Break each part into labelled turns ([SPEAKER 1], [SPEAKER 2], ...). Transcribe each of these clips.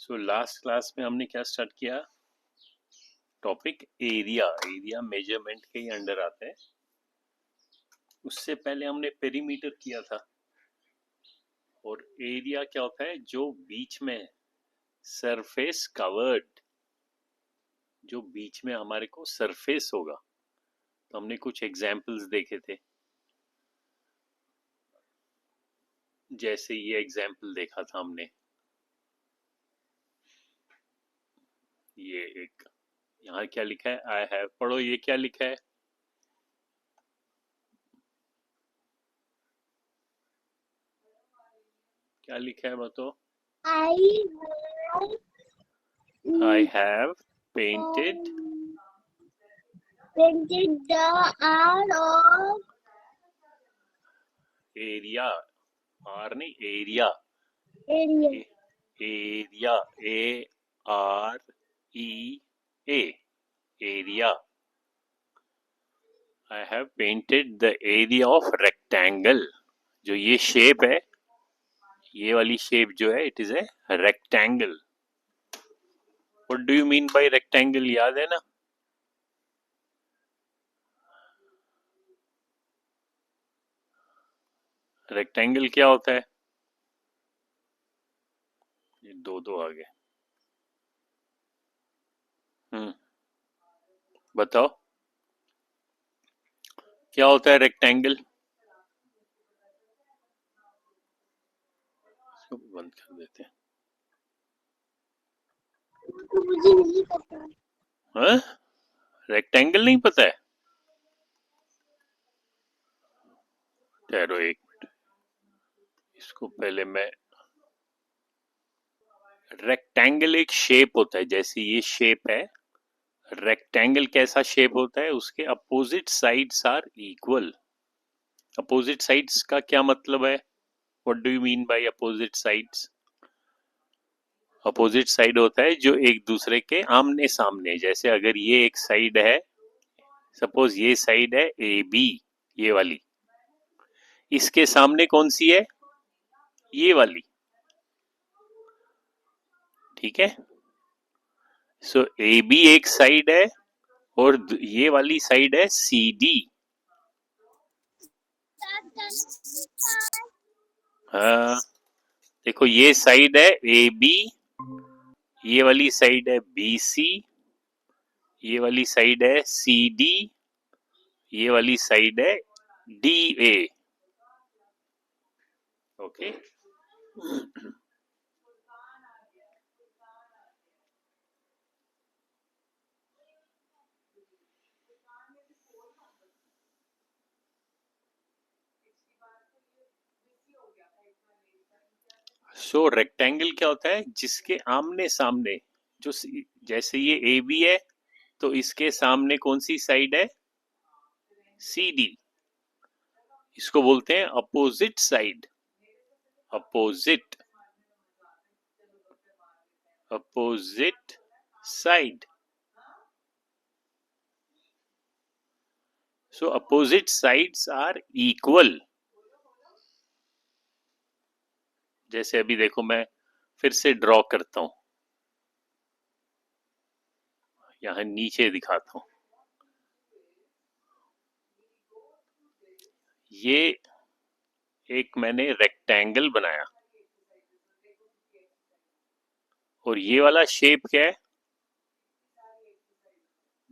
[SPEAKER 1] So last class में हमने क्या स्टार्ट किया? Topic area. एरिया मेजरमेंट के ही अंडर आता है। उससे पहले हमने पेरीमीटर किया था। और एरिया क्या होता है? जो बीच में सरफेस कवर्ड, जो बीच में हमारे को सरफेस होगा। तो हमने कुछ एग्जांपल्स देखे थे, जैसे ये एग्जांपल देखा था हमने। ये एक यहाँ क्या लिखा है? I have. पढ़ो, ये क्या लिखा है? क्या लिखा है बताओ? I have painted
[SPEAKER 2] the art of
[SPEAKER 1] area. आर नहीं, area.
[SPEAKER 2] area.
[SPEAKER 1] Area, A R E A, area. I have painted the area of rectangle. जो ये शेप है, ये वाली शेप जो है, it is a rectangle. What do you mean by rectangle? याद है ना? रेक्टेंगल क्या होता है? ये दो दो आ गए। बताओ क्या होता है रेक्टेंगल? इसको बंद कर देते हैं।
[SPEAKER 2] मुझे नहीं पता।
[SPEAKER 1] हाँ? रेक्टेंगल नहीं पता है? ठहरो एक मिनट, इसको पहले मैं। रेक्टेंगल एक शेप होता है, जैसे ये शेप है। रेक्टेंगल कैसा शेप होता है? उसके opposite sides are equal. Opposite sides का क्या मतलब है? What do you mean by opposite sides? Opposite side होता है जो एक दूसरे के आमने सामने। जैसे अगर ये एक साइड है, सपोज ये साइड है ए बी, ये वाली, इसके सामने कौन सी है? ये वाली। ठीक है। सो ए बी एक साइड है और ये वाली साइड है सी डी। हाँ, देखो ये साइड है ए बी, ये वाली साइड है बी सी, ये वाली साइड है सी डी, ये वाली साइड है D A. Okay. So rectangle क्या होता है? जिसके आमने सामने, जो जैसे ये ए बी है, तो इसके सामने कौन सी साइड है? C D. इसको बोलते हैं opposite side. Opposite, opposite side. So opposite sides are equal. जैसे अभी देखो, मैं फिर से ड्रॉ करता हूं, यहां नीचे दिखाता हूं। ये एक मैंने रेक्टेंगल बनाया, और ये वाला शेप क्या है?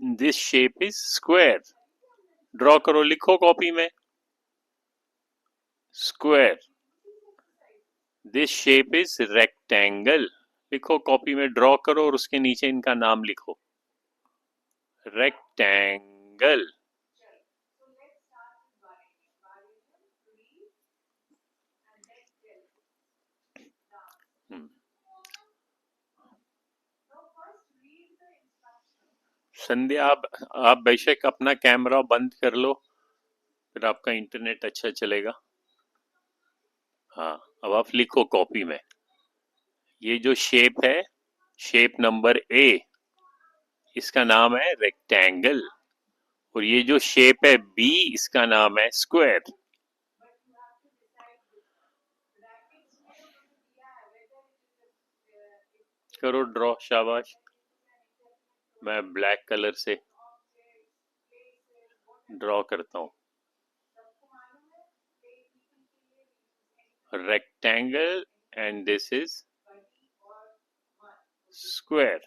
[SPEAKER 1] This shape is square. Draw करो, लिखो कॉपी में, square. This shape is rectangle. लिखो कॉपी में, ड्रॉ करो और उसके नीचे इनका नाम लिखो, रेक्टेंगल। संध्या, आप बेशक अपना कैमरा बंद कर लो, फिर आपका इंटरनेट अच्छा चलेगा। हाँ, अब आप लिखो कॉपी में, ये जो शेप है, शेप नंबर ए, इसका नाम है रेक्टेंगल। और ये जो शेप है बी, इसका नाम है स्क्वायर। करो ड्रॉ, शाबाश। मैं ब्लैक कलर से ड्रॉ करता हूँ। Rectangle and this is square,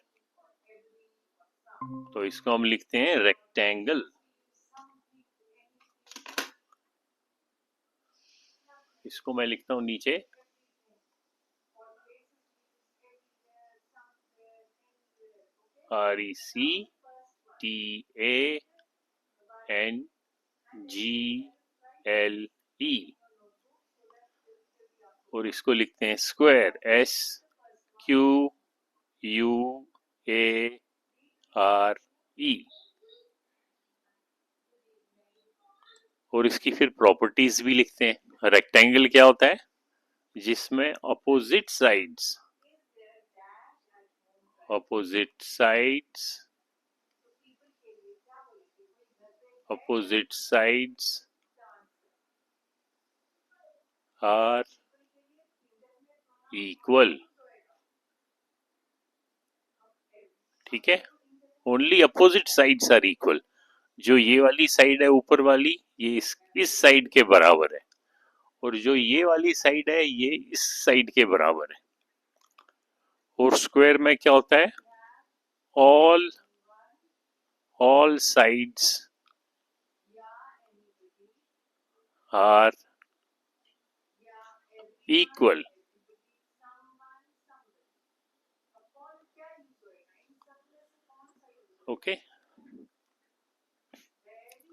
[SPEAKER 1] तो इसको हम लिखते हैं रेक्टेंगल। इसको मैं लिखता हूं नीचे RECTANGLE और इसको लिखते हैं स्क्वायर, SQUARE। और इसकी फिर प्रॉपर्टीज भी लिखते हैं। रेक्टेंगल क्या होता है? जिसमें अपोजिट साइड्स आर इक्वल। ठीक है, only opposite sides are equal. जो ये वाली साइड है ऊपर वाली, ये इस साइड के बराबर है, और जो ये वाली साइड है ये इस साइड के बराबर है। और स्क्वायर में क्या होता है? All sides are equal. Okay,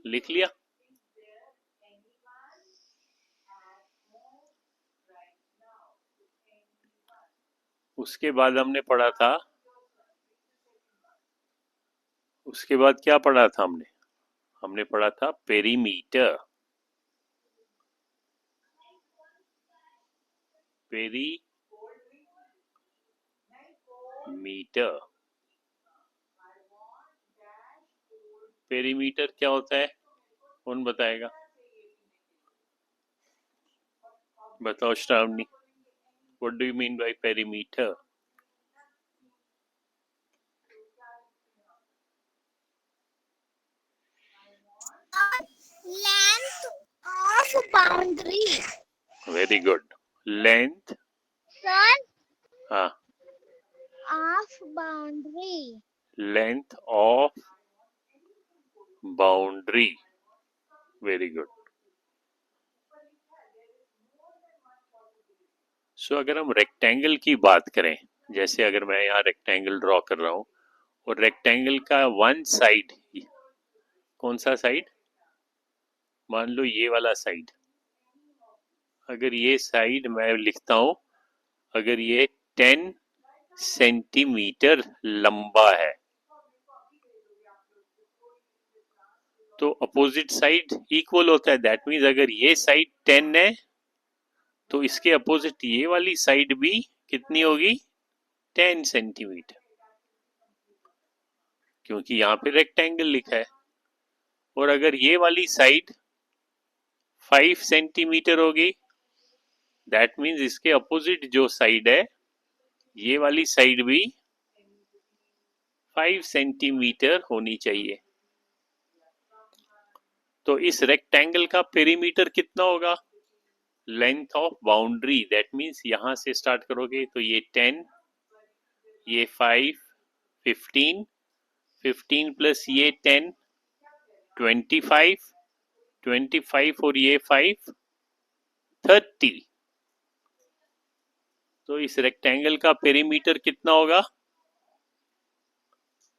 [SPEAKER 1] लिख लिया। उसके बाद हमने पढ़ा था, उसके बाद क्या पढ़ा था हमने पढ़ा था पेरीमीटर। पेरीमीटर क्या होता है? कौन बताएगा? बताओ Shravani, what do you mean by perimeter?
[SPEAKER 2] Length of boundary.
[SPEAKER 1] Very good. Length
[SPEAKER 2] Sir,
[SPEAKER 1] हाँ,
[SPEAKER 2] of boundary.
[SPEAKER 1] Length of boundary, very good. So अगर हम रेक्टेंगल की बात करें, जैसे अगर मैं यहाँ रेक्टेंगल ड्रॉ कर रहा हूँ और रेक्टेंगल का वन साइड, कौन सा साइड? मान लो ये वाला साइड। अगर ये साइड मैं लिखता हूँ, अगर ये 10 सेंटीमीटर लंबा है, तो अपोजिट साइड इक्वल होता है। दैट मीन्स अगर ये साइड 10 है तो इसके अपोजिट ये वाली साइड भी कितनी होगी? 10 सेंटीमीटर, क्योंकि यहाँ पे रेक्टेंगल लिखा है। और अगर ये वाली साइड 5 सेंटीमीटर होगी, दैट मीन्स इसके अपोजिट जो साइड है, ये वाली साइड भी 5 सेंटीमीटर होनी चाहिए। तो इस रेक्टेंगल का पेरीमीटर कितना होगा? Length of boundary, that means यहां से स्टार्ट करोगे तो ये 10, ये 5, 15, 15 प्लस ये 10, 25, 25 और ये 5, 30। तो इस रेक्टेंगल का पेरीमीटर कितना होगा?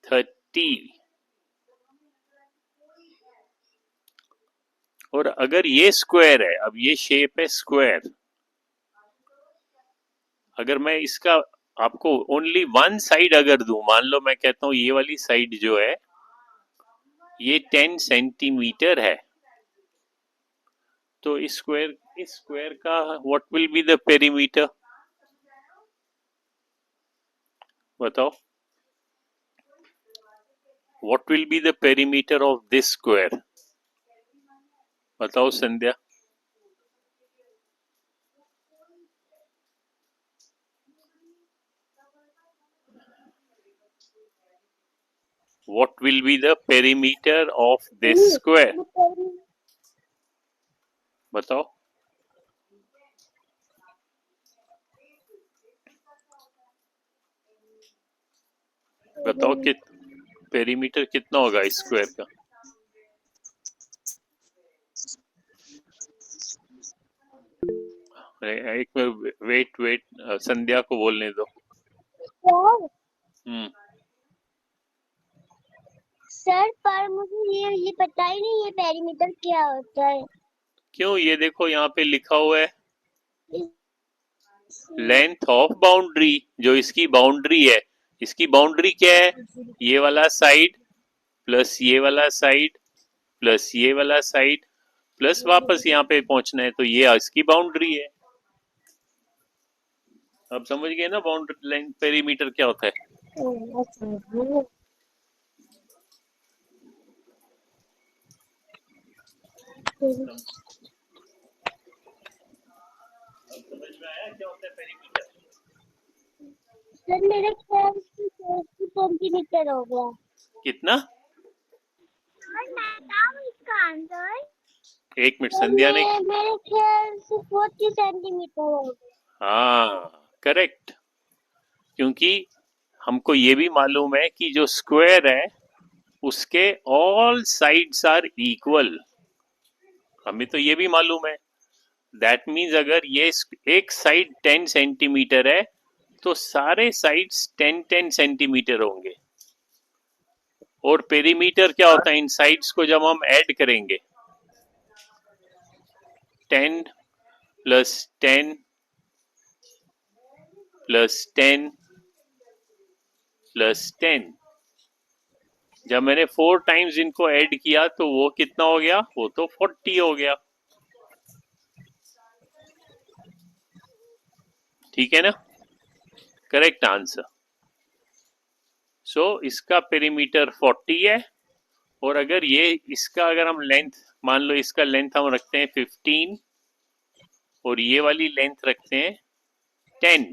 [SPEAKER 1] 30। और अगर ये स्क्वायर है, अब ये शेप है स्क्वायर, अगर मैं इसका आपको ओनली वन साइड अगर दूं, मान लो मैं कहता हूं ये वाली साइड जो है ये 10 सेंटीमीटर है, तो इस स्क्वायर का what will be the perimeter? बताओ, what will be the perimeter of this square? बताओ Sandhya. what will be the perimeter of this square? बताओ। बताओ कि पेरीमीटर कितना होगा इस स्क्वायर का? एक वेट संध्या को बोलने दो।
[SPEAKER 2] सर पर मुझे ये पता ही नहीं है पेरीमीटर क्या होता है।
[SPEAKER 1] क्यों? ये देखो यहाँ पे लिखा हुआ है लेंथ ऑफ बाउंड्री, जो इसकी बाउंड्री है। इसकी बाउंड्री क्या है? ये वाला साइड प्लस ये वाला साइड प्लस ये वाला साइड प्लस वापस यहाँ पे पहुंचना है, तो ये इसकी बाउंड्री है। अब समझ गए ना बाउंड्री लाइन पेरीमीटर क्या होता है? समझ में आया क्या होता है पेरीमीटर?
[SPEAKER 2] सर मेरे ख्याल से 40 सेंटीमीटर हो गया।
[SPEAKER 1] कितना?
[SPEAKER 2] इसका आंसर
[SPEAKER 1] एक मिनट, संध्या ने
[SPEAKER 2] मेरे ख्याल से 40 सेंटीमीटर हो गया।
[SPEAKER 1] हाँ करेक्ट, क्योंकि हमको ये भी मालूम है कि जो स्क्वायर है उसके ऑल साइड्स आर इक्वल। हमें तो ये भी मालूम है। दैट मीन्स अगर ये एक साइड 10 सेंटीमीटर है तो सारे साइड्स 10-10 सेंटीमीटर होंगे। और पेरीमीटर क्या होता है? इन साइड्स को जब हम ऐड करेंगे 10 प्लस 10 प्लस 10 प्लस 10, जब मैंने 4 टाइम्स इनको ऐड किया तो वो कितना हो गया? वो तो 40 हो गया। ठीक है ना? Correct answer. सो इसका पेरीमीटर 40 है। और अगर ये इसका अगर हम लेंथ मान लो, इसका लेंथ हम रखते हैं 15 और ये वाली लेंथ रखते हैं 10,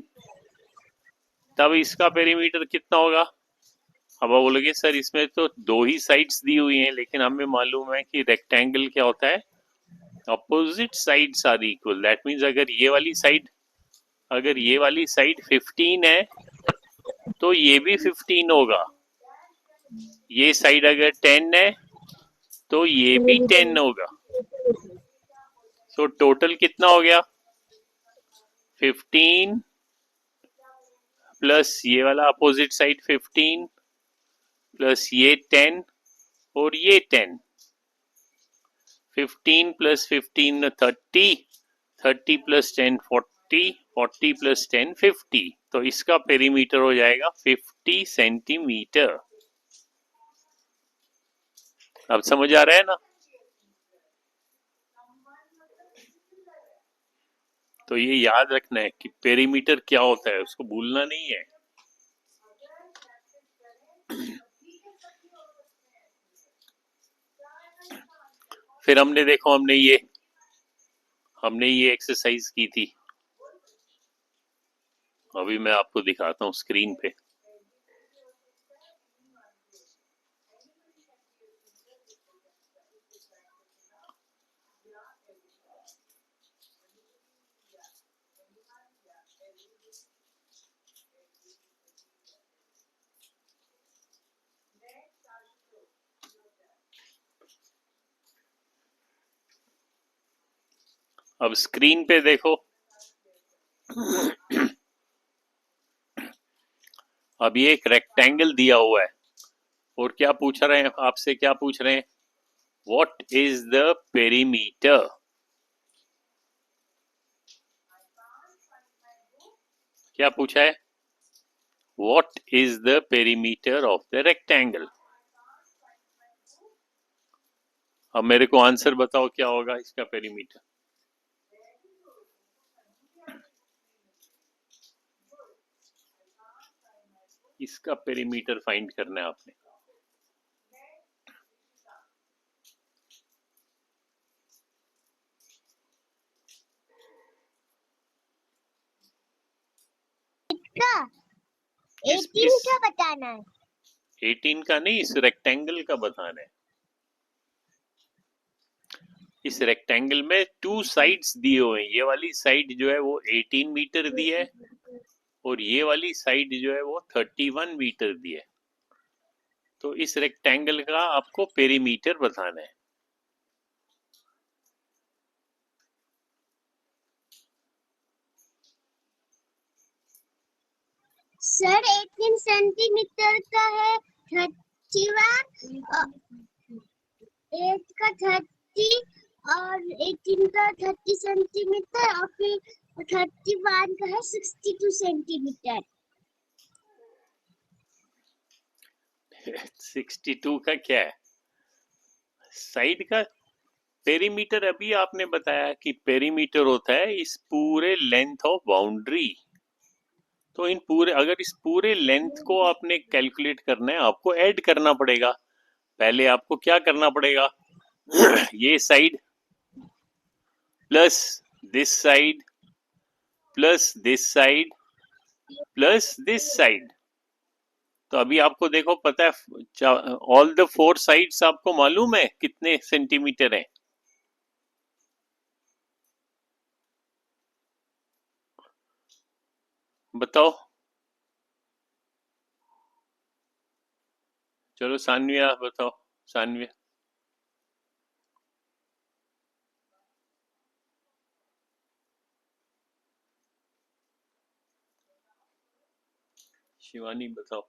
[SPEAKER 1] तब इसका पेरीमीटर कितना होगा? अब आप बोलोगे सर इसमें तो दो ही साइड्स दी हुई हैं, लेकिन हमें मालूम है कि रेक्टेंगल क्या होता है? Opposite sides are equal. That means अगर ये वाली साइड 15 है तो ये भी 15 होगा। ये साइड अगर 10 है तो ये भी 10 होगा। सो टोटल कितना हो गया? 15 प्लस ये वाला अपोजिट साइड 15 प्लस ये 10 और ये 10। 15 प्लस 15 30, 30 प्लस 10 40, 40 प्लस 10 50। तो इसका पेरीमीटर हो जाएगा 50 सेंटीमीटर। अब समझ आ रहा है ना? तो ये याद रखना है कि पेरीमीटर क्या होता है, उसको भूलना नहीं है। फिर हमने देखो हमने ये एक्सरसाइज की थी। अभी मैं आपको दिखाता हूँ स्क्रीन पे। अब स्क्रीन पे देखो। अब ये एक रेक्टेंगल दिया हुआ है और क्या पूछ रहे हैं आपसे? क्या पूछ रहे हैं? What is the perimeter? क्या पूछा है? What is the perimeter of the rectangle? अब मेरे को आंसर बताओ क्या होगा इसका पेरीमीटर? इसका पेरीमीटर फाइंड करना है आपने।
[SPEAKER 2] का 18 का बताना है।
[SPEAKER 1] 18 का नहीं, इस रेक्टेंगल का बताना है। इस रेक्टेंगल में 2 साइड्स दिए हुए हैं। ये वाली साइड जो है वो 18 मीटर दी है और ये वाली साइड जो है वो 31 मीटर दी है। तो इस रेक्टेंगल का आपको पेरीमीटर बताना है।
[SPEAKER 2] सर 18 सेंटीमीटर का है 31 8 का 30 और 18 का 30 सेंटीमीटर और फिर 31 का है 62 सेंटीमीटर।
[SPEAKER 1] 62 का क्या है? साइड का पेरीमीटर अभी आपने बताया कि पेरीमीटर होता है इस पूरे लेंथ ऑफ बाउंड्री। तो इन पूरे, अगर इस पूरे लेंथ को आपने कैलकुलेट करना है, आपको ऐड करना पड़ेगा। पहले आपको क्या करना पड़ेगा? ये side plus this side plus this side plus this side. तो अभी आपको देखो पता है ऑल द 4 साइड्स आपको मालूम है कितने सेंटीमीटर है? बताओ। चलो सान्विया बताओ। सान्विया। शिवानी बताओ।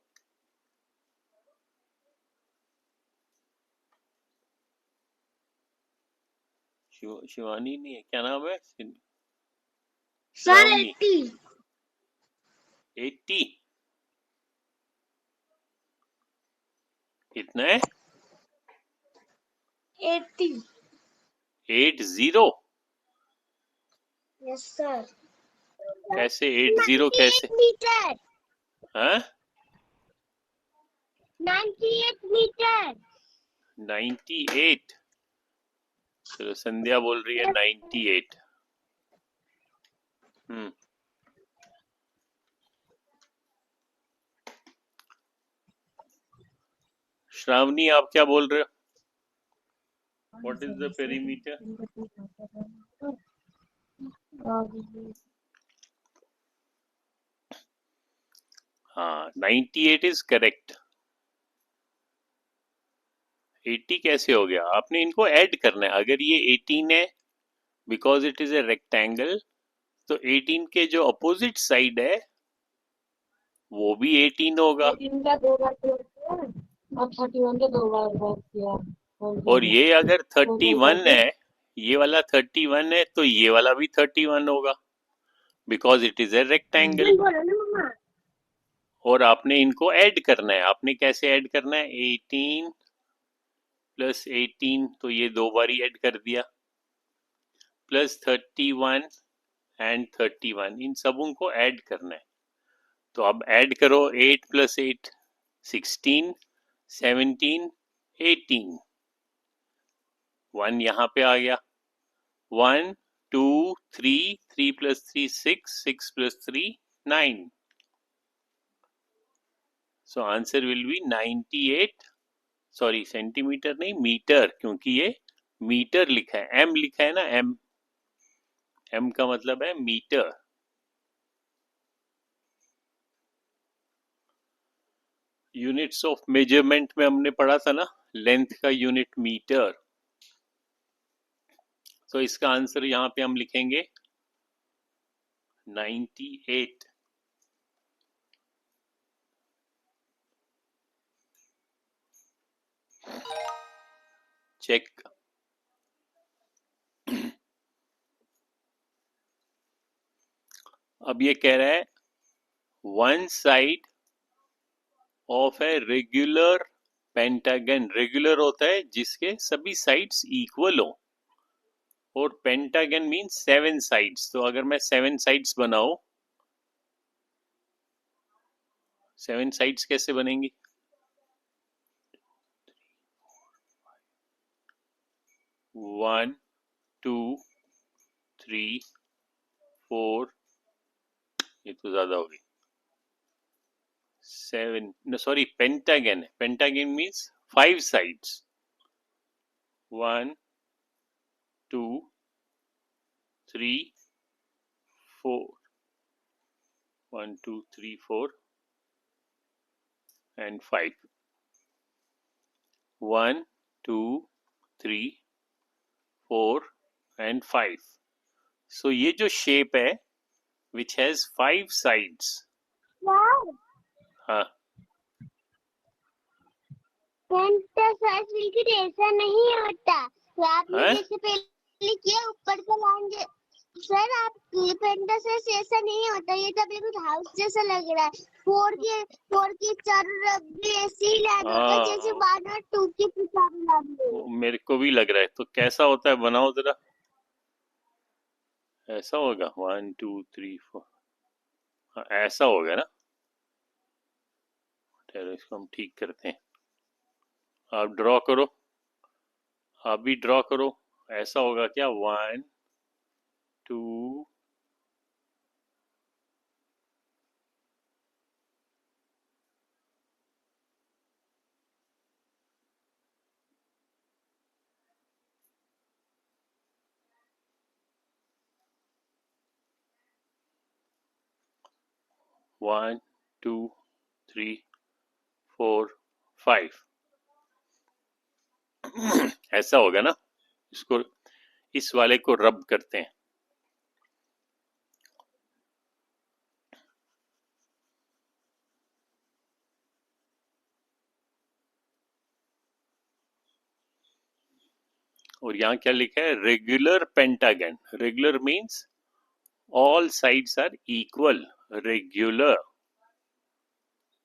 [SPEAKER 1] शिवानी नहीं है, क्या नाम है?
[SPEAKER 2] सर
[SPEAKER 1] श्रावणी।
[SPEAKER 2] 80
[SPEAKER 1] 80 कितना है?
[SPEAKER 2] 80
[SPEAKER 1] 80?
[SPEAKER 2] Yes sir.
[SPEAKER 1] कैसे 80 कैसे?
[SPEAKER 2] 98 मीटर
[SPEAKER 1] हाँ
[SPEAKER 2] 98 मीटर
[SPEAKER 1] 98? चलो संध्या बोल रही है 98। हम्म। श्रावणी आप क्या बोल रहे हो? What is the perimeter? हाँ 98 इज करेक्ट। 80 कैसे हो गया? आपने इनको ऐड करना है। अगर ये 18 है because it is a rectangle, तो 18 के जो अपोजिट साइड है वो भी 18 होगा।
[SPEAKER 3] 18 का 2 बार किया और 31 का 2 बार बात किया
[SPEAKER 1] और ये अगर
[SPEAKER 3] टोटल
[SPEAKER 1] 31
[SPEAKER 3] करके
[SPEAKER 1] है, ये वाला 31 है, तो ये वाला भी 31 होगा because it is a rectangle.
[SPEAKER 2] बोलो ना मम्मा।
[SPEAKER 1] और आपने इनको ऐड करना है। आपने कैसे ऐड करना है? 18 प्लस 18, तो ये 2 बार ही ऐड कर दिया, प्लस 31 एंड 31, इन सबों को ऐड करना है। तो अब ऐड करो, 8 प्लस 8 16, 17, 18। 1 यहाँ पे आ गया। 1 2 3, 3 plus 3 6, 6 plus 3 9। So answer will be 98। Sorry centimetre नहीं, मीटर, क्योंकि ये मीटर लिखा है, एम लिखा है ना, एम। एम का मतलब है मीटर। यूनिट्स ऑफ मेजरमेंट में हमने पढ़ा था ना, लेंथ का यूनिट मीटर। तो इसका आंसर यहाँ पे हम लिखेंगे 98। चेक। अब ये कह रहा है one side of a regular pentagon. Regular होता है जिसके सभी साइड्स इक्वल हो, और पेंटागन मीन्स 7 साइड्स। तो अगर मैं 7 साइड्स बनाऊं, 7 साइड्स कैसे बनेंगी? 1 2 3 4, ये तो ज्यादा हो गई, 7, no sorry, pentagon. Pentagon means 5 sides. 1, 2, 3, 4. 1, 2, 3, 4 and 5. 1, 2, 3, 4 and 5. So ये जो shape है which has 5 sides.
[SPEAKER 2] wow,
[SPEAKER 1] हाँ,
[SPEAKER 2] पेंटासाइज बिल्कुल ऐसा नहीं होता। तो आपने
[SPEAKER 1] हैं?
[SPEAKER 2] जैसे पहले किया ऊपर का लाइन सर, आप पेंटासाइज ऐसा नहीं होता, ये तो बिल्कुल हाउस जैसा लग रहा है। फोर के चारों भी ऐसे ही लाइन होता है जैसे 1 और 2 के चारों लाइन
[SPEAKER 1] वो मेरे को भी लग रहा है। तो कैसा होता है बनाओ जरा। ऐसा होगा 1 2 3 4। हाँ, ऐसा होगा ना। चलो इसको हम ठीक करते हैं। आप ड्रॉ करो, आप भी ड्रॉ करो। ऐसा होगा क्या 1 2 1 2 3 4 5। ऐसा होगा ना। इसको इस वाले को रब करते हैं। और यहाँ क्या लिखा है, regular pentagon. Regular means all sides are equal. Regular.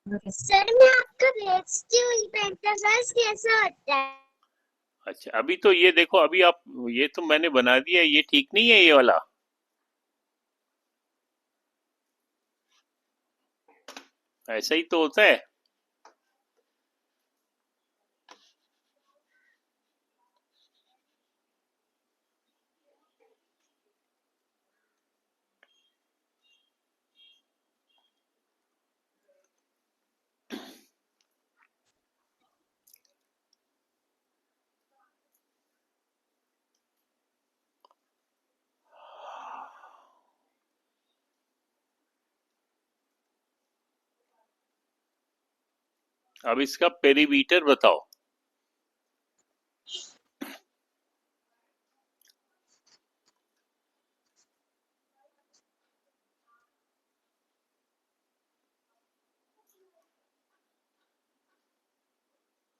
[SPEAKER 2] Sir मैं आपको भेजती हूँ पेंटासाइज कैसा होता है।
[SPEAKER 1] अच्छा, अभी तो ये देखो, अभी आप ये तो मैंने बना दिया, ये ठीक नहीं है ये वाला। ऐसा ही तो होता है। अब इसका पेरीमीटर बताओ।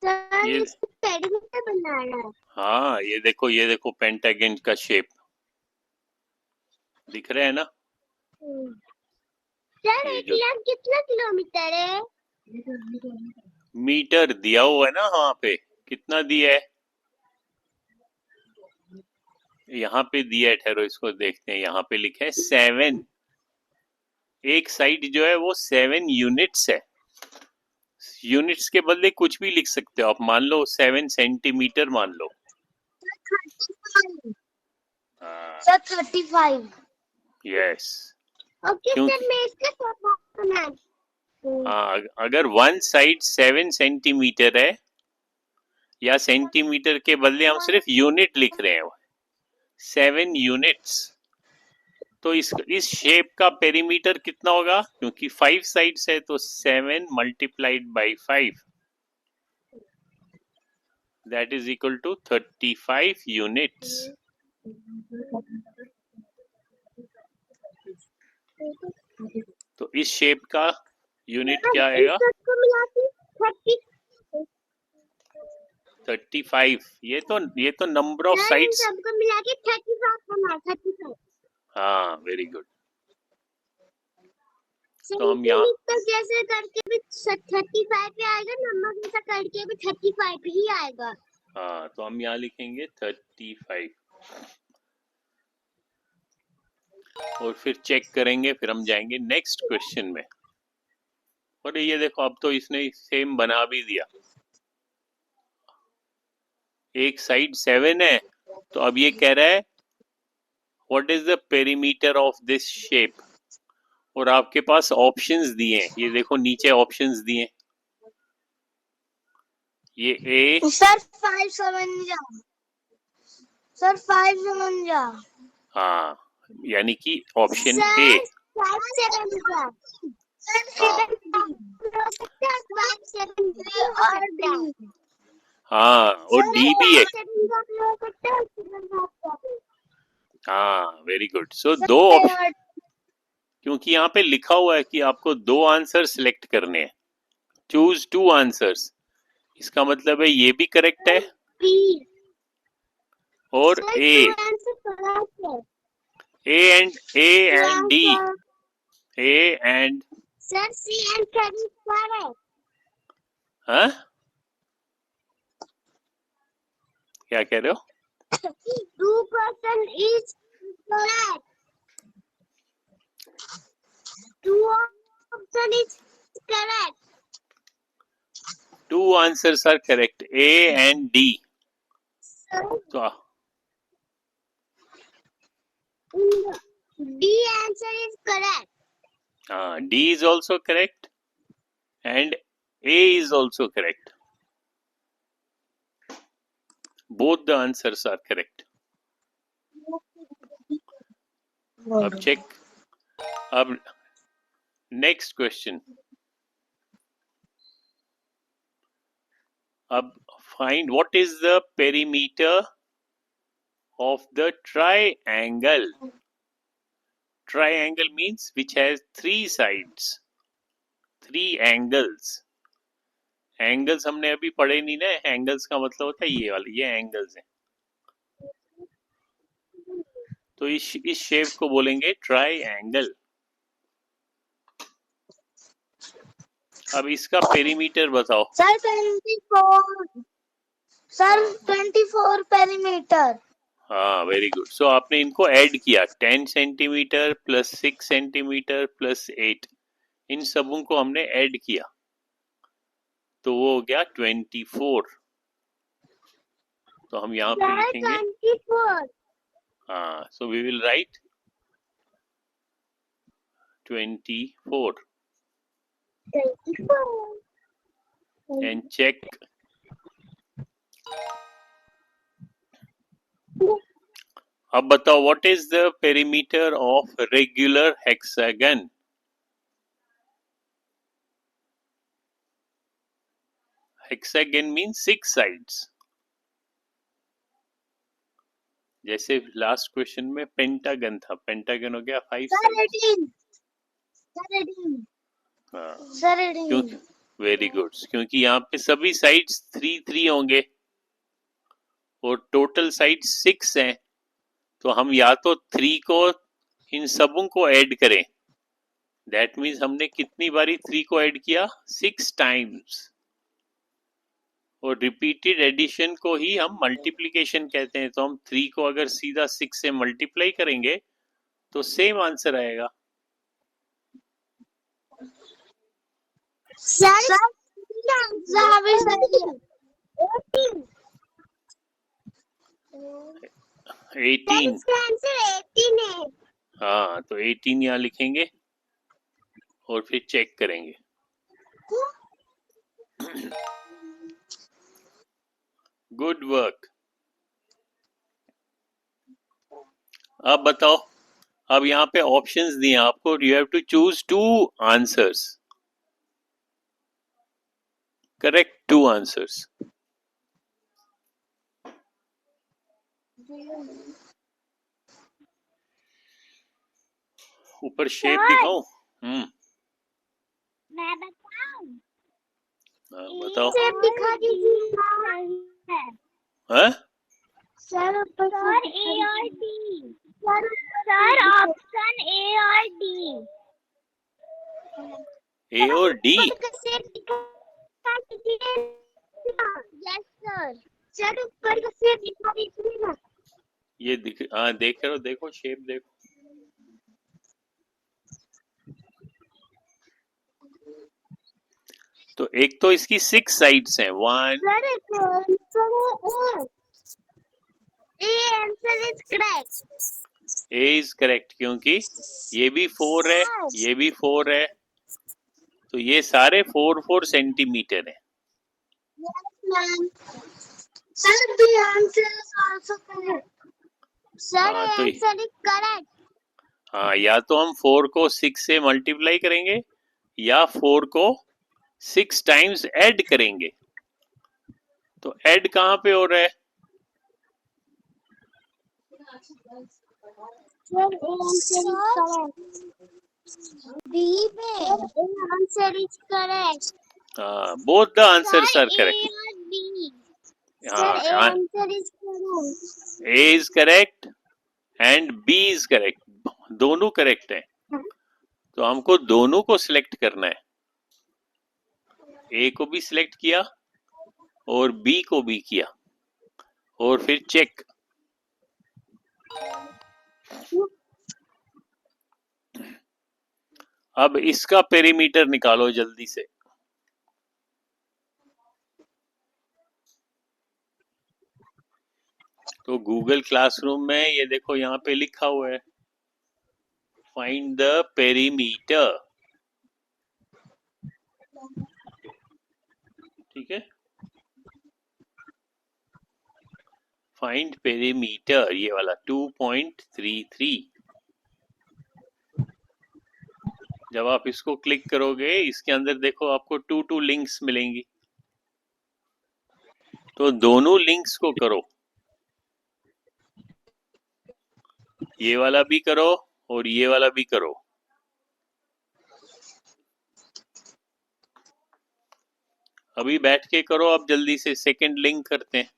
[SPEAKER 2] सर
[SPEAKER 1] ये
[SPEAKER 2] इसको पेरीमीटर बनाना है।
[SPEAKER 1] हाँ, ये देखो पेंटागन का शेप दिख रहा है ना।
[SPEAKER 2] सर
[SPEAKER 1] ये
[SPEAKER 2] एक
[SPEAKER 1] जो
[SPEAKER 2] लाख कितना किलोमीटर है।
[SPEAKER 1] मीटर दिया हुआ है ना वहां पे, कितना दिया है यहाँ पे दिया है, ठहरो इसको देखते हैं। यहाँ पे लिखा है 7। एक साइड जो है वो 7 यूनिट्स है। यूनिट्स के बदले कुछ भी लिख सकते हो आप। मान लो 7 सेंटीमीटर मान लो। हाँ,
[SPEAKER 2] सर 35।
[SPEAKER 1] यस।
[SPEAKER 2] ओके सर
[SPEAKER 1] क्योंकि
[SPEAKER 2] मैं इसका सब बना।
[SPEAKER 1] हाँ, अगर वन साइड 7 सेंटीमीटर है, या सेंटीमीटर के बदले हम सिर्फ यूनिट लिख रहे हैं, 7 यूनिट्स, तो इस शेप का पेरीमीटर कितना होगा, क्योंकि 5 साइड्स है तो 7 multiplied by 5, that is equal to 35 units. तो इस शेप का यूनिट क्या आएगा,
[SPEAKER 2] इन सबको मिला के
[SPEAKER 1] 35। ये तो number of
[SPEAKER 2] sir in
[SPEAKER 1] sides.
[SPEAKER 2] सबको मिला के 35 बना 35।
[SPEAKER 1] हाँ, वेरी गुड। तो हम यहाँ
[SPEAKER 2] सेंटीमीटर जैसे करके भी 35 पे आएगा, नंबर जैसा करके भी 35 पे ही आएगा।
[SPEAKER 1] हाँ, तो हम यहाँ लिखेंगे 35 और फिर चेक करेंगे, फिर हम जाएंगे नेक्स्ट क्वेश्चन में। और ये देखो, अब तो इसने सेम बना भी दिया। एक साइड 7 है, तो अब ये कह रहा है what is the perimeter of this shape. और आपके पास ऑप्शंस दिए हैं, ये देखो नीचे ऑप्शंस दिए हैं, ये ए,
[SPEAKER 2] सर 5 सर 5
[SPEAKER 1] हाँ यानी कि ऑप्शन
[SPEAKER 2] सर
[SPEAKER 1] ए,
[SPEAKER 2] 5
[SPEAKER 1] हाँ
[SPEAKER 2] 5 और डी
[SPEAKER 1] हाँ, और डी भी है, हाँ वेरी गुड। सो दो ऑप्शन, क्योंकि यहाँ पे लिखा हुआ है कि आपको 2 आंसर सिलेक्ट करने हैं, चूज 2 आंसर्स, इसका मतलब है ये भी करेक्ट है और A and D, A and,
[SPEAKER 2] sir C and correct
[SPEAKER 1] हाँ क्या कह रहे हो?
[SPEAKER 2] 2% is correct. 2 option is correct.
[SPEAKER 1] 2 answers are correct, A and D.
[SPEAKER 2] Sir,
[SPEAKER 1] तो
[SPEAKER 2] D answer is correct.
[SPEAKER 1] D is also correct and A is also correct. Both the answers are correct. अब check. अब next question. अब find what is the perimeter of the triangle. Triangle means which has 3 sides, 3 angles. Angles हमने अभी पढ़े नहीं ना, angles का मतलब होता है ये वाले, ये एंगल्स हैं, तो इस शेप को बोलेंगे ट्राइएंगल। अब इसका पेरीमीटर बताओ।
[SPEAKER 2] Sir 24 perimeter.
[SPEAKER 1] हाँ वेरी गुड। सो आपने इनको ऐड किया, 10 सेंटीमीटर प्लस 6 सेंटीमीटर प्लस 8, इन सबों को हमने ऐड किया तो वो हो गया 24। तो हम यहाँ पे लिखेंगे
[SPEAKER 2] 24।
[SPEAKER 1] हाँ, so we will write 24 and check. अब बताओ what is the perimeter of regular hexagon? Hexagon means 6 sides. जैसे लास्ट क्वेश्चन में पेंटागन था, पेंटागन हो गया 5 साइड। हाँ वेरी गुड, क्योंकि यहाँ पे सभी साइड्स 3 होंगे और टोटल साइड्स 6 हैं, तो हम या तो 3 को इन सबों को ऐड करें, दैट मीन्स हमने कितनी बारी 3 को ऐड किया, 6 टाइम्स, और रिपीटेड एडिशन को ही हम मल्टीप्लिकेशन कहते हैं। तो हम 3 को अगर सीधा 6 से मल्टीप्लाई करेंगे तो सेम आंसर आएगा।
[SPEAKER 2] सर
[SPEAKER 1] 18। हाँ तो 18 यहाँ लिखेंगे और फिर चेक करेंगे। Good work. अब बताओ, अब यहाँ पे ऑप्शंस दिए आपको, you have to choose 2 answers, correct 2 answers. ऊपर शेप दिखाओ।
[SPEAKER 2] मैं बताऊं?
[SPEAKER 1] बताओ।
[SPEAKER 2] शेप दिखा दीजिए।
[SPEAKER 1] हाँ?
[SPEAKER 2] सर ए और डी। सर ऑप्शन ए और डी।
[SPEAKER 1] ए और डी।
[SPEAKER 2] Yes sir. सर ऊपर का शेप दिखा दीजिए ना।
[SPEAKER 1] ये देख करो, देखो शेप देखो। तो एक तो इसकी 6 साइड्स हैं, 1
[SPEAKER 2] A answer is correct.
[SPEAKER 1] A is correct, क्योंकि ये भी 4 है, ये भी 4 है, तो ये सारे 4 सेंटीमीटर है।
[SPEAKER 2] Sir, the answer is also correct. Sir,
[SPEAKER 1] हाँ तो
[SPEAKER 2] answer is correct.
[SPEAKER 1] हाँ, या तो हम 4 को 6 से मल्टीप्लाई करेंगे या 4 को 6 टाइम्स ऐड करेंगे। तो ऐड कहाँ पे हो रहा है?
[SPEAKER 2] Sir, answer is correct. B में answer is correct.
[SPEAKER 1] हाँ, both the answers are
[SPEAKER 2] A
[SPEAKER 1] correct.
[SPEAKER 2] or B. Sir,
[SPEAKER 1] हाँ,
[SPEAKER 2] answer is correct.
[SPEAKER 1] A is correct and B is correct, दोनों करेक्ट है। तो हमको दोनों को सिलेक्ट करना है, ए को भी सिलेक्ट किया और बी को भी किया, और फिर चेक। अब इसका पेरीमीटर निकालो जल्दी से। तो गूगल क्लासरूम में ये देखो यहाँ पे लिखा हुआ है, फाइंड द पेरीमीटर। ठीक है, फाइंड पेरीमीटर, ये वाला 2.33। जब आप इसको क्लिक करोगे, इसके अंदर देखो आपको 2 लिंक्स मिलेंगी, तो दोनों लिंक्स को करो, ये वाला भी करो और ये वाला भी करो। अभी बैठ के करो, अब जल्दी से सेकंड लिंक करते हैं।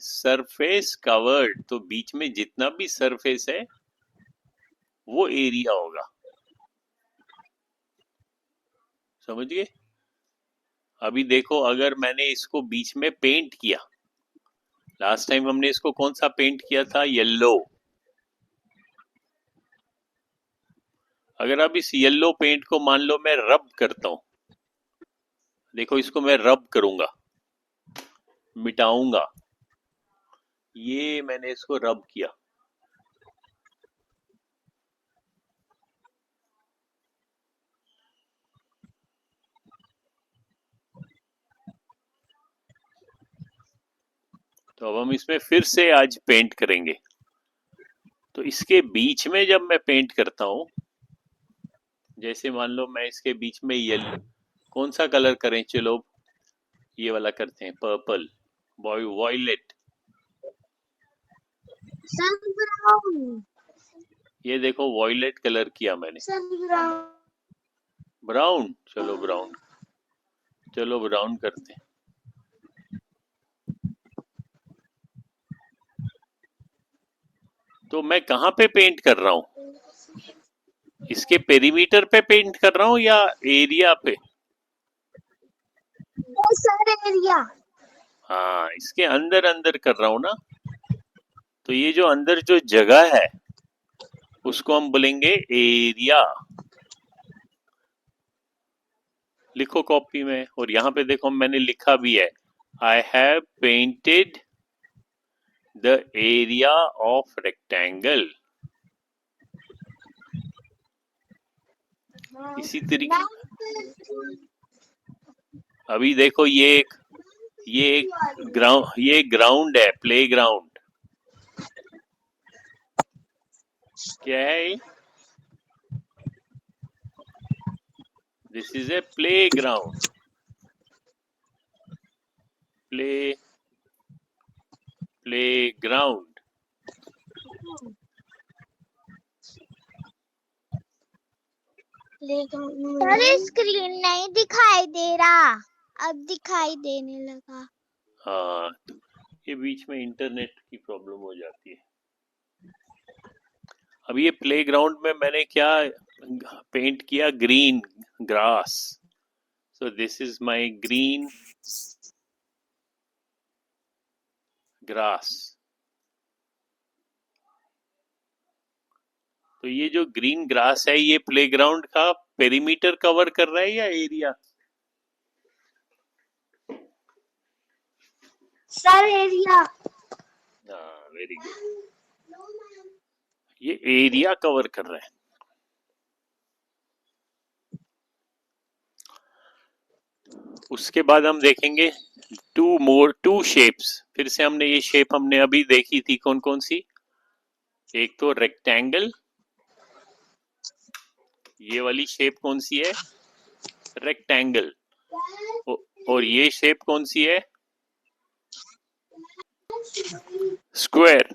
[SPEAKER 1] सरफेस कवर्ड, तो बीच में जितना भी सरफेस है वो एरिया होगा, समझ गए? अभी देखो, अगर मैंने इसको बीच में पेंट किया, लास्ट टाइम हमने इसको कौन सा पेंट किया था? येलो। अगर अब इस येलो पेंट को मान लो मैं रब करता हूं, देखो इसको मैं रब करूंगा, मिटाऊंगा, ये मैंने इसको रब किया, तो अब हम इसमें फिर से आज पेंट करेंगे। तो इसके बीच में जब मैं पेंट करता हूं, जैसे मान लो मैं इसके बीच में येलो, कौन सा कलर करें? चलो ये वाला करते हैं, पर्पल, वॉयलेट।
[SPEAKER 2] Sir, brown.
[SPEAKER 1] ये देखो वॉयलेट कलर किया मैंने।
[SPEAKER 2] Sir, brown.
[SPEAKER 1] ब्राउन, चलो ब्राउन, चलो ब्राउन करते हैं। तो मैं कहाँ पे पेंट कर रहा हूँ? इसके पेरीमीटर पे पेंट कर रहा हूँ या एरिया पे?
[SPEAKER 2] Sir, area.
[SPEAKER 1] हाँ, इसके अंदर अंदर कर रहा हूँ ना, तो ये जो अंदर जो जगह है उसको हम बोलेंगे एरिया। लिखो कॉपी में, और यहाँ पे देखो मैंने लिखा भी है, I have painted the area of rectangle. इसी तरीके, अभी देखो ये ग्राउंड है, प्ले ग्राउंड। क्या है ये? This is a play ground. Play ground.
[SPEAKER 2] Sir screen नहीं दिखाई दे रहा, अब दिखाई देने लगा।
[SPEAKER 1] हाँ, ये बीच में इंटरनेट की प्रॉब्लम हो जाती है। अब ये प्ले ग्राउंड में मैंने क्या पेंट किया? Green grass. So this is my green grass. तो ये जो ग्रीन ग्रास है, ये प्लेग्राउंड का पेरीमीटर कवर कर रहा है या एरिया?
[SPEAKER 2] Sir area.
[SPEAKER 1] हाँ, वेरी गुड। ये एरिया कवर कर रहा है। उसके बाद हम देखेंगे टू शेप्स। फिर से हमने ये शेप हमने अभी देखी थी, कौन कौन सी? एक तो रेक्टेंगल, ये वाली शेप कौन सी है? रेक्टेंगल। और ये शेप कौन सी है? स्क्वायर।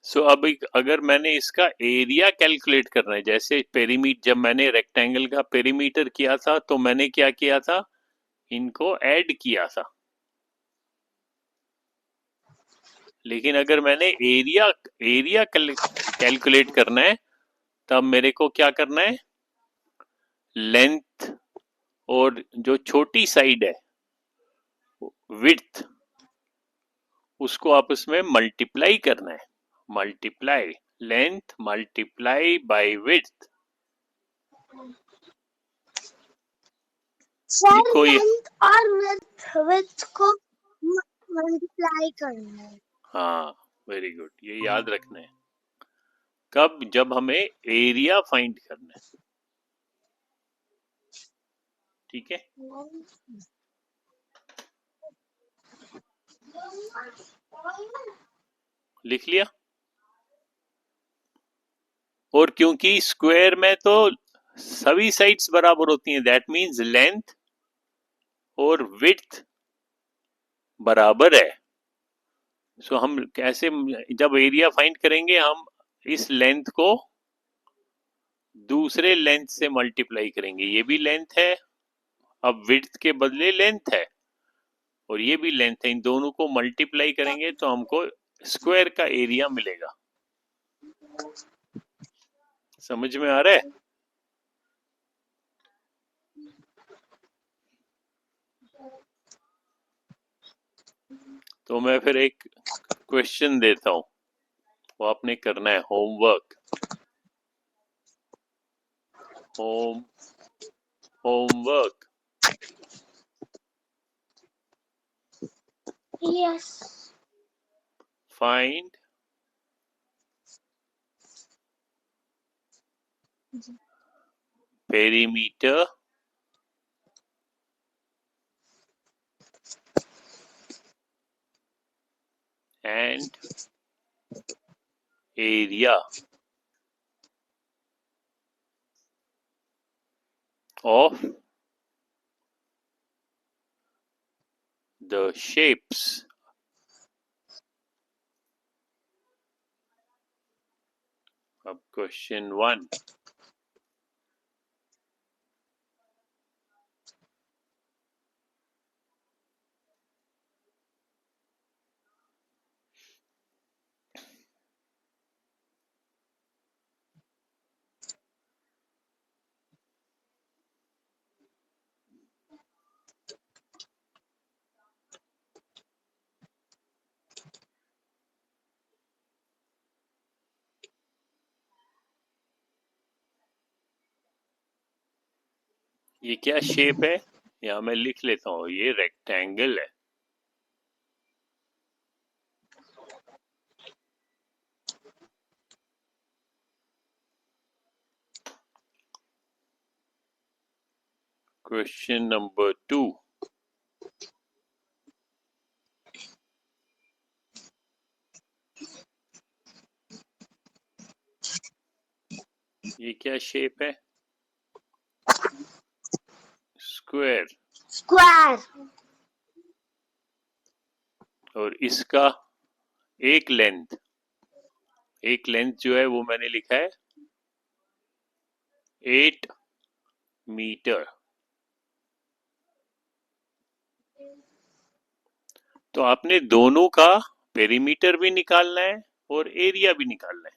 [SPEAKER 1] सो अब अगर मैंने इसका एरिया कैलकुलेट करना है, जैसे पेरीमीटर, जब मैंने रेक्टेंगल का पेरीमीटर किया था तो मैंने क्या किया था? इनको ऐड किया था। लेकिन अगर मैंने एरिया कैलकुलेट करना है, तब मेरे को क्या करना है? लेंथ और जो छोटी साइड है विड्थ, उसको आपस में मल्टीप्लाई करना है। Multiply length multiply by width.
[SPEAKER 2] Sir
[SPEAKER 1] लिखो ये।
[SPEAKER 2] लेंथ और विड्थ को मल्टीप्लाई करना है।
[SPEAKER 1] हाँ, वेरी गुड, ये याद रखना है। कब? जब हमें एरिया फाइंड करना है। ठीक है, लिख लिया। और क्योंकि स्क्वायर में तो सभी साइड्स बराबर होती हैं, दैट मींस लेंथ और विड्थ बराबर है। सो हम कैसे, जब एरिया फाइंड करेंगे, हम इस लेंथ को दूसरे लेंथ से मल्टीप्लाई करेंगे। ये भी लेंथ है, अब विड्थ के बदले लेंथ है, और ये भी लेंथ है। इन दोनों को मल्टीप्लाई करेंगे तो हमको स्क्वायर का एरिया मिलेगा। समझ में आ रहा है? तो मैं फिर एक क्वेश्चन देता हूं, वो आपने करना है, homework. Homework.
[SPEAKER 2] Yes.
[SPEAKER 1] Find perimeter and area of the shapes of question 1. ये क्या शेप है? यहाँ मैं लिख लेता हूँ, ये रेक्टेंगल है। Question number 2। ये क्या शेप है? स्क्वायर।
[SPEAKER 2] स्क्वायर।
[SPEAKER 1] और इसका एक लेंथ जो है वो मैंने लिखा है 8 मीटर। तो आपने दोनों का पेरीमीटर भी निकालना है और एरिया भी निकालना है।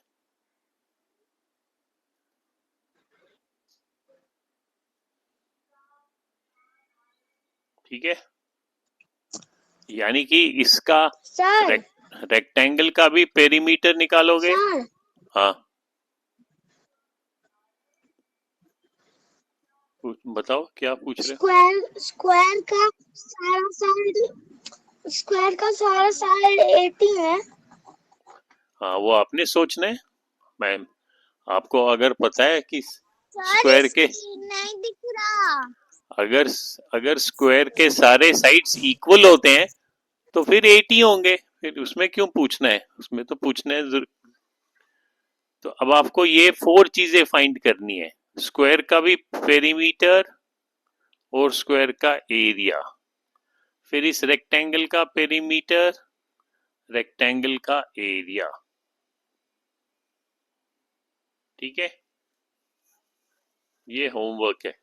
[SPEAKER 1] ठीक है, यानी कि इसका
[SPEAKER 2] सर
[SPEAKER 1] रेक्टेंगल का भी पेरीमीटर निकालोगे?
[SPEAKER 2] सर
[SPEAKER 1] हाँ, बताओ क्या पूछ रहे हो?
[SPEAKER 2] स्क्वायर का सारा साइड 80 है।
[SPEAKER 1] हाँ, वो आपने सोचना है मैम। आपको अगर पता है कि
[SPEAKER 2] सर
[SPEAKER 1] स्क्वायर के
[SPEAKER 2] नहीं दिख रहा।
[SPEAKER 1] अगर अगर स्क्वायर के सारे साइड्स इक्वल होते हैं तो फिर 80 होंगे, फिर उसमें क्यों पूछना है? उसमें तो पूछना है तो अब आपको ये 4 चीजें फाइंड करनी है, स्क्वायर का भी पेरीमीटर और स्क्वायर का एरिया, फिर इस रेक्टेंगल का पेरीमीटर, रेक्टेंगल का एरिया। ठीक है, ये होमवर्क है।